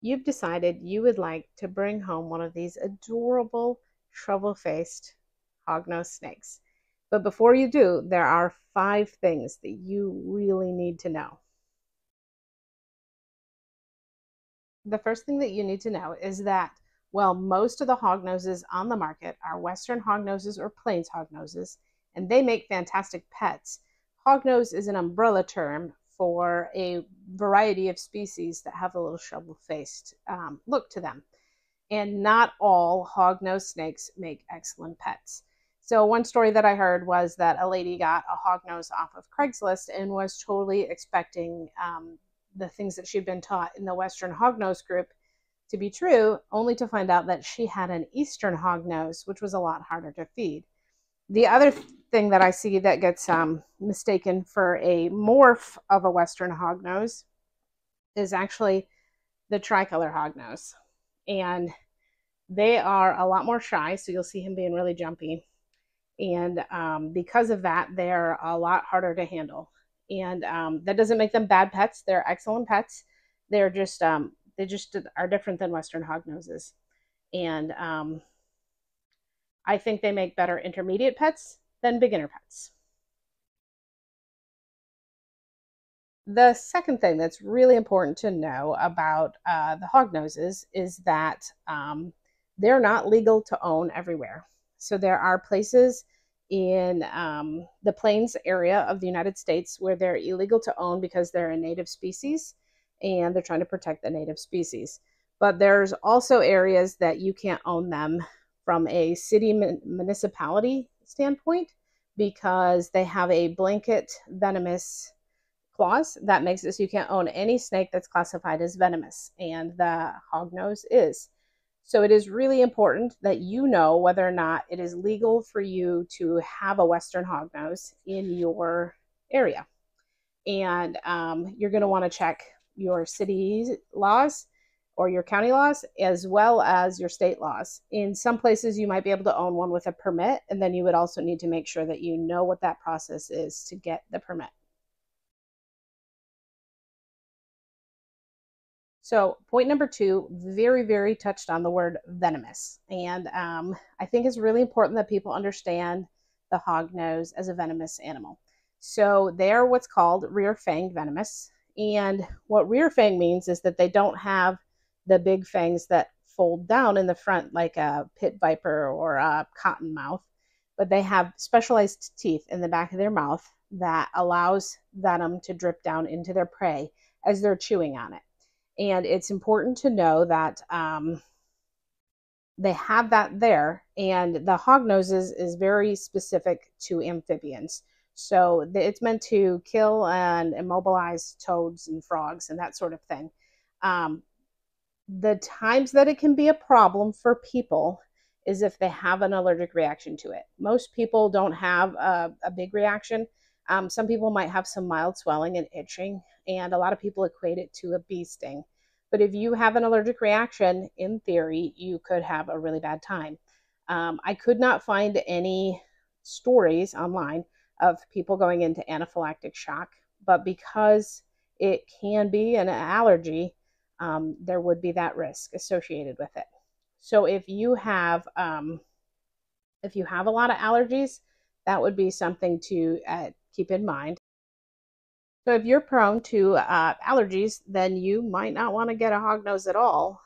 you've decided you would like to bring home one of these adorable shovel-faced hognose snakes. But before you do, there are 5 things that you really need to know. The first thing that you need to know is that, well, most of the hognoses on the market are Western hognoses or plains hognoses, and they make fantastic pets. Hognose is an umbrella term for a variety of species that have a little shovel-faced look to them. And not all hognose snakes make excellent pets. So one story that I heard was that a lady got a hognose off of Craigslist and was totally expecting the things that she'd been taught in the Western hognose group to be true, only to find out that she had an Eastern hognose, which was a lot harder to feed. The other thing that I see that gets mistaken for a morph of a Western hognose is actually the tricolor hognose. And they are a lot more shy, so you'll see him being really jumpy. And because of that, they're a lot harder to handle. And that doesn't make them bad pets. They're excellent pets. They're just they just are different than Western hognoses. And I think they make better intermediate pets than beginner pets. The second thing that's really important to know about the hognoses is that they're not legal to own everywhere. So there are places in the plains area of the United States where they're illegal to own because they're a native species and they're trying to protect the native species. But there's also areas that you can't own them from a city municipality standpoint because they have a blanket venomous clause that makes it so you can't own any snake that's classified as venomous, and the hognose is. So it is really important that you know whether or not it is legal for you to have a Western hognose in your area. And you're going to want to check your city laws or your county laws as well as your state laws. In some places, you might be able to own one with a permit, and then you would also need to make sure that you know what that process is to get the permit. So point number 2, very, very touched on the word venomous. And I think it's really important that people understand the hognose as a venomous animal. So they are what's called rear fang venomous. And what rear fang means is that they don't have the big fangs that fold down in the front like a pit viper or a cottonmouth, but they have specialized teeth in the back of their mouth that allows venom to drip down into their prey as they're chewing on it. And it's important to know that they have that there. And the hognoses is very specific to amphibians. So it's meant to kill and immobilize toads and frogs and that sort of thing. The times that it can be a problem for people is if they have an allergic reaction to it. Most people don't have a big reaction. Some people might have some mild swelling and itching, and a lot of people equate it to a bee sting. But if you have an allergic reaction, in theory, you could have a really bad time. I could not find any stories online of people going into anaphylactic shock, but because it can be an allergy, there would be that risk associated with it. So if you have a lot of allergies, that would be something to keep in mind. So if you're prone to allergies, then you might not want to get a hognose at all.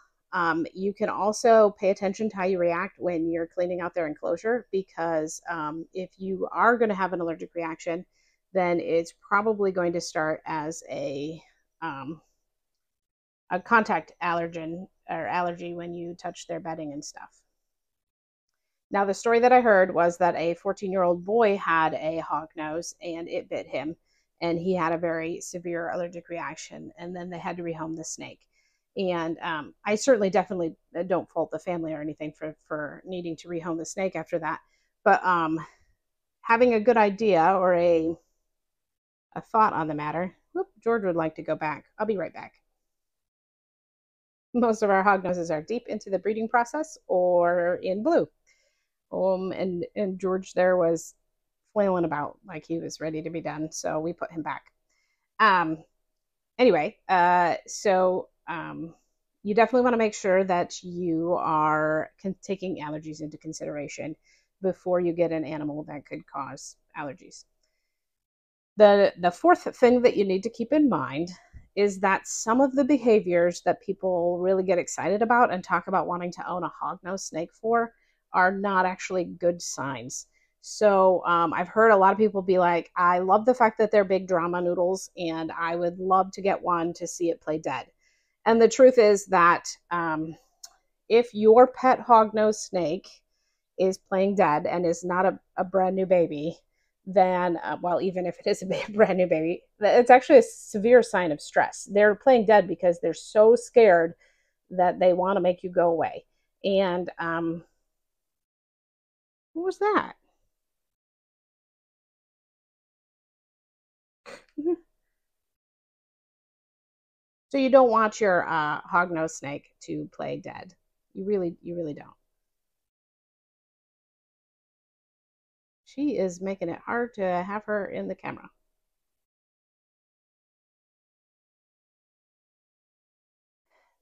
You can also pay attention to how you react when you're cleaning out their enclosure, because if you are going to have an allergic reaction, then it's probably going to start as a contact allergen or allergy when you touch their bedding and stuff. Now, the story that I heard was that a 14-year-old boy had a hognose and it bit him, and he had a very severe allergic reaction, and then they had to rehome the snake. And I certainly definitely don't fault the family or anything for needing to rehome the snake after that. But having a good idea or a thought on the matter. Whoop, George would like to go back. I'll be right back. Most of our hognoses are deep into the breeding process or in blue. And George there was flailing about like he was ready to be done, so we put him back. Anyway, you definitely want to make sure that you are taking allergies into consideration before you get an animal that could cause allergies. The fourth thing that you need to keep in mind is that some of the behaviors that people really get excited about and talk about wanting to own a hognose snake for are not actually good signs. So I've heard a lot of people be like, I love the fact that they're big drama noodles and I would love to get one to see it play dead. And the truth is that if your pet hognose snake is playing dead and is not a brand new baby, then, well, even if it is a brand new baby, it's actually a severe sign of stress. They're playing dead because they're so scared that they want to make you go away. And what was that? So you don't want your hognose snake to play dead. You really don't. She is making it hard to have her in the camera.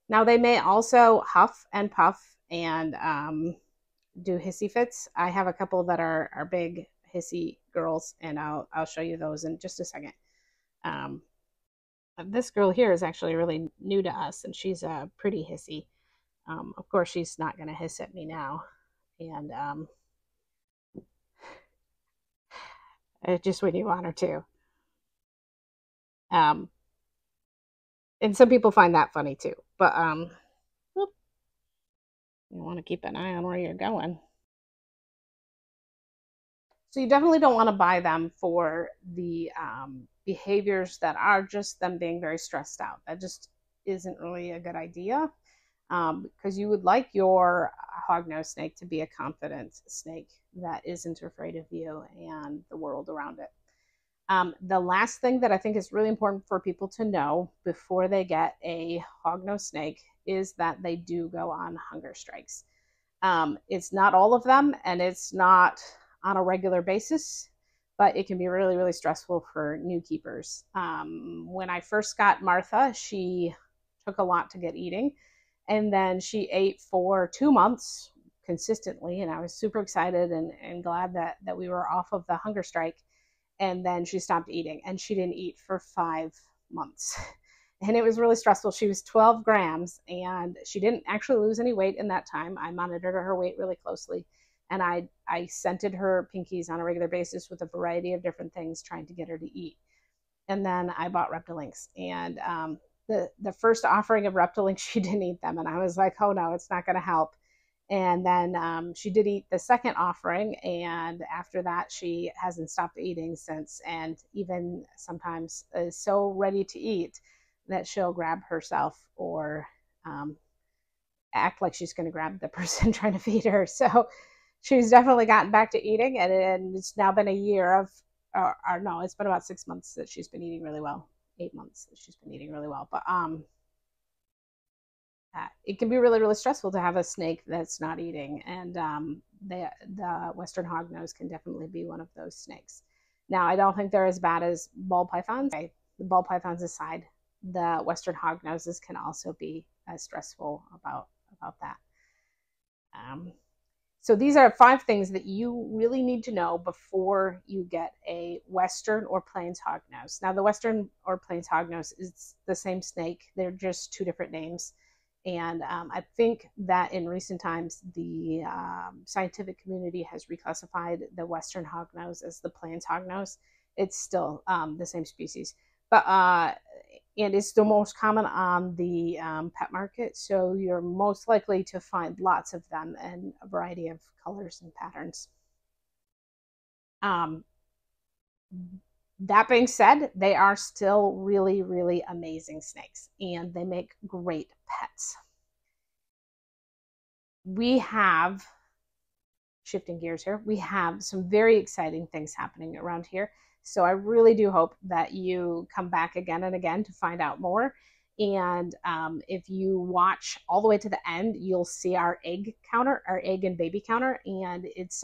Now they may also huff and puff and do hissy fits. I have a couple that are big hissy girls, and I'll show you those in just a second. Um, this girl here is actually really new to us, and she's a pretty hissy. Of course, she's not going to hiss at me now, and just when you want her to. Um, and some people find that funny too. But whoop, you want to keep an eye on where you're going. So you definitely don't want to buy them for the behaviors that are just them being very stressed out. That just isn't really a good idea, because you would like your hognose snake to be a confident snake that isn't afraid of you and the world around it. The last thing that I think is really important for people to know before they get a hognose snake is that they do go on hunger strikes. It's not all of them, and it's not on a regular basis, but it can be really, really stressful for new keepers. When I first got Martha, she took a lot to get eating, and then she ate for 2 months consistently, and I was super excited and glad that we were off of the hunger strike. And then she stopped eating, and she didn't eat for 5 months. And it was really stressful. She was 12 grams, and she didn't actually lose any weight in that time. I monitored her weight really closely, and I scented her pinkies on a regular basis with a variety of different things, trying to get her to eat. And then I bought Reptilinks, and the first offering of Reptilinks, she didn't eat them, and I was like, oh no, it's not going to help. And then she did eat the second offering, and after that, she hasn't stopped eating since, and even sometimes is so ready to eat that she'll grab herself or act like she's going to grab the person trying to feed her. So she's definitely gotten back to eating, and it's now been a year of, or no, it's been about 6 months that she's been eating really well. 8 months that she's been eating really well. But it can be really, really stressful to have a snake that's not eating, and the Western hognose can definitely be one of those snakes. Now, I don't think they're as bad as ball pythons. Okay, the ball pythons aside, the Western hognoses can also be as stressful about that. So these are 5 things that you really need to know before you get a Western or Plains hognose. Now, the Western or Plains hognose is the same snake. They're just 2 different names. And I think that in recent times, the scientific community has reclassified the Western hognose as the Plains hognose. It's still the same species, but and it's the most common on the pet market. So you're most likely to find lots of them in a variety of colors and patterns. Um, that being said, they are still really, really amazing snakes, and they make great pets. We have, shifting gears here, we have some very exciting things happening around here. So I really do hope that you come back again and again to find out more. And if you watch all the way to the end, you'll see our egg counter, our egg and baby counter, and it's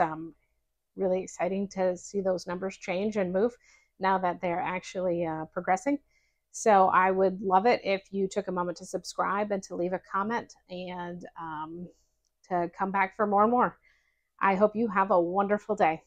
really exciting to see those numbers change and move now that they're actually progressing. So I would love it if you took a moment to subscribe and to leave a comment and to come back for more and more. I hope you have a wonderful day.